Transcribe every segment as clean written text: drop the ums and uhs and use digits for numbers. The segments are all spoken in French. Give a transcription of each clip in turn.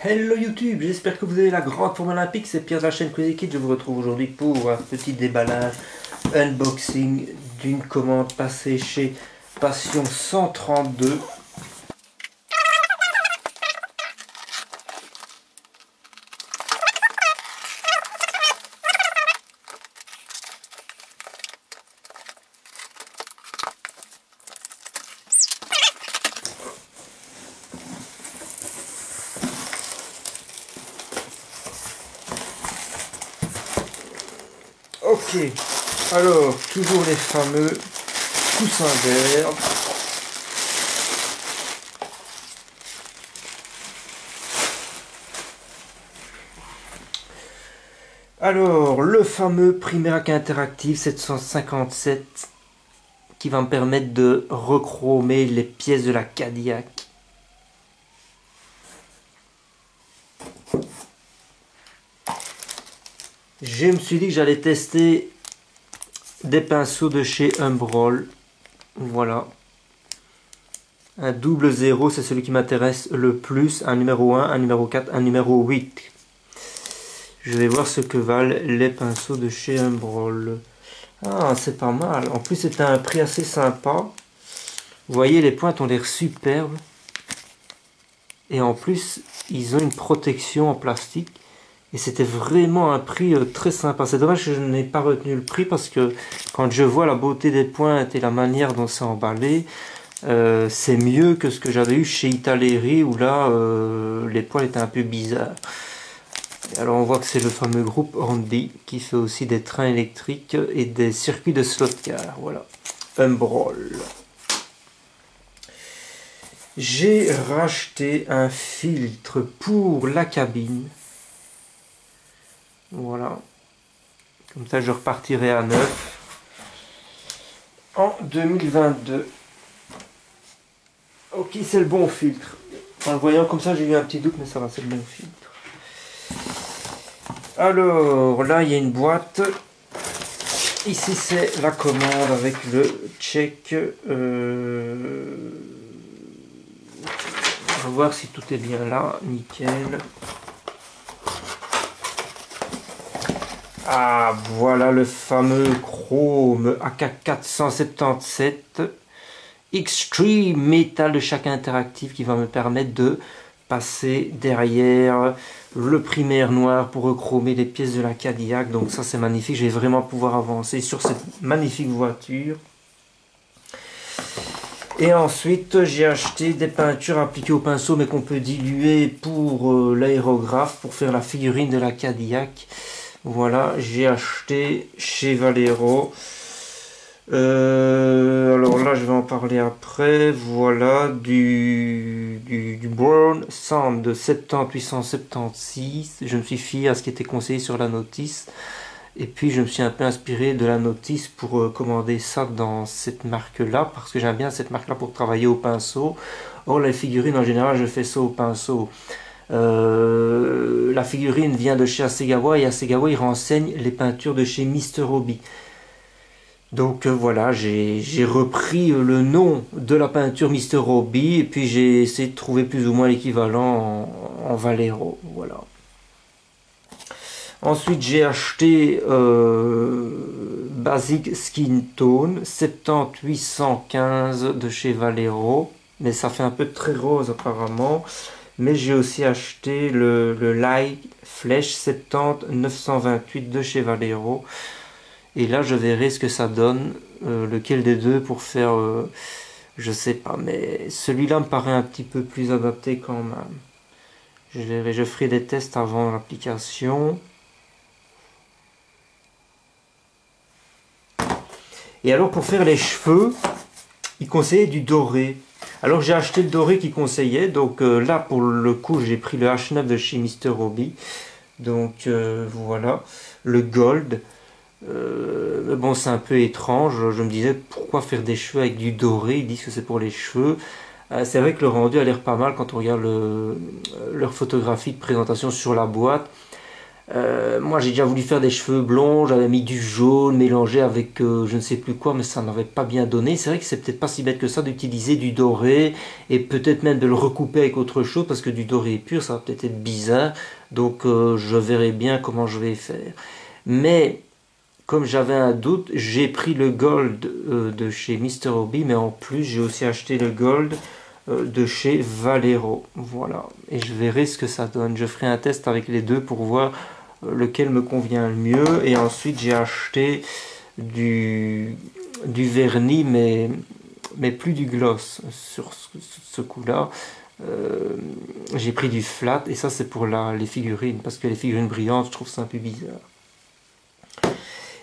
Hello YouTube, j'espère que vous avez la grande forme olympique, c'est Pierre de la chaîne Crazy Kid. Je vous retrouve aujourd'hui pour un petit déballage, unboxing d'une commande passée chez Passion 132. Ok, alors toujours les fameux coussins d'herbe. Alors le fameux Primerac Interactive 757 qui va me permettre de rechromer les pièces de la Cadillac. Je me suis dit que j'allais tester des pinceaux de chez Humbrol. Voilà. Un double 0, c'est celui qui m'intéresse le plus. Un numéro 1, un numéro 4, un numéro 8. Je vais voir ce que valent les pinceaux de chez Humbrol. Ah, c'est pas mal. En plus, c'est un prix assez sympa. Vous voyez, les pointes ont l'air superbes. Et en plus, ils ont une protection en plastique. Et c'était vraiment un prix très sympa. C'est dommage que je n'ai pas retenu le prix parce que quand je vois la beauté des pointes et la manière dont c'est emballé, c'est mieux que ce que j'avais eu chez Italeri où là, les poils étaient un peu bizarres. Et alors on voit que c'est le fameux groupe Hornby qui fait aussi des trains électriques et des circuits de slot car. Voilà. Humbrol. J'ai racheté un filtre pour la cabine. Voilà, comme ça je repartirai à neuf en 2022. Ok, c'est le bon filtre. En le voyant comme ça j'ai eu un petit doute, mais ça va, c'est le bon filtre. Alors là il y a une boîte. Ici c'est la commande avec le check. On va voir si tout est bien là, nickel. Ah, voilà le fameux Chrome AK477 Extreme Metal de chaque interactif qui va me permettre de passer derrière le primaire noir pour rechromer les pièces de la Cadillac. Donc ça c'est magnifique, je vais vraiment pouvoir avancer sur cette magnifique voiture. Et ensuite j'ai acheté des peintures appliquées au pinceau mais qu'on peut diluer pour l'aérographe pour faire la figurine de la Cadillac. Voilà, j'ai acheté chez Valero. Alors là, je vais en parler après. Voilà, du Brown Sand de 70876. Je me suis fié à ce qui était conseillé sur la notice. Et puis, je me suis un peu inspiré de la notice pour commander ça dans cette marque-là. Parce que j'aime bien cette marque-là pour travailler au pinceau. Or, les figurines, en général, je fais ça au pinceau. La figurine vient de chez Hasegawa et Hasegawa il renseigne les peintures de chez Mr. Hobby. Donc voilà, j'ai repris le nom de la peinture Mr. Hobby et puis j'ai essayé de trouver plus ou moins l'équivalent en Valero. Voilà. Ensuite j'ai acheté Basic Skin Tone 70815 de chez Valero, mais ça fait un peu très rose apparemment. Mais j'ai aussi acheté le Light Flèche 70928 de chez Valero. Et là, je verrai ce que ça donne. Lequel des deux pour faire... je sais pas, mais celui-là me paraît un petit peu plus adapté quand même. Je ferai des tests avant l'application. Et alors, pour faire les cheveux, il conseillait du doré. Alors j'ai acheté le doré qu'il conseillait, donc là pour le coup j'ai pris le H9 de chez Mr. Hobby, donc voilà, le gold, bon c'est un peu étrange, je me disais pourquoi faire des cheveux avec du doré, ils disent que c'est pour les cheveux, c'est vrai que le rendu a l'air pas mal quand on regarde leur photographie de présentation sur la boîte, Moi j'ai déjà voulu faire des cheveux blonds, j'avais mis du jaune mélangé avec je ne sais plus quoi, mais ça n'avait pas bien donné. C'est vrai que c'est peut-être pas si bête que ça d'utiliser du doré et peut-être même de le recouper avec autre chose parce que du doré pur ça va peut-être être bizarre. Donc je verrai bien comment je vais faire. Mais comme j'avais un doute, j'ai pris le gold de chez Mr. Hobby, mais en plus j'ai aussi acheté le gold de chez Valero. Voilà, et je verrai ce que ça donne. Je ferai un test avec les deux pour voir lequel me convient le mieux. Et ensuite j'ai acheté du vernis, mais plus du gloss sur ce coup-là. J'ai pris du flat et ça c'est pour les figurines, parce que les figurines brillantes je trouve ça un peu bizarre.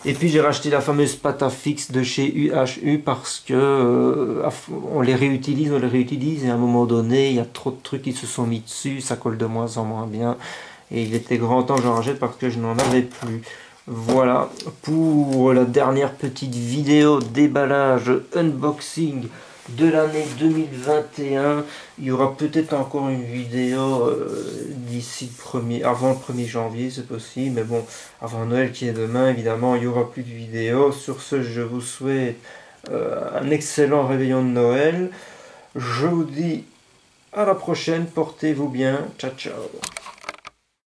Et puis j'ai racheté la fameuse pâte à fixe de chez UHU parce que on les réutilise et à un moment donné il y a trop de trucs qui se sont mis dessus, ça colle de moins en moins bien et il était grand temps que j'en rachète parce que je n'en avais plus. Voilà pour la dernière petite vidéo déballage unboxing de l'année 2021. Il y aura peut-être encore une vidéo d'ici avant le 1er janvier, c'est possible, mais bon, avant Noël qui est demain, évidemment, il n'y aura plus de vidéos. Sur ce, je vous souhaite un excellent réveillon de Noël. Je vous dis à la prochaine, portez-vous bien, ciao ciao.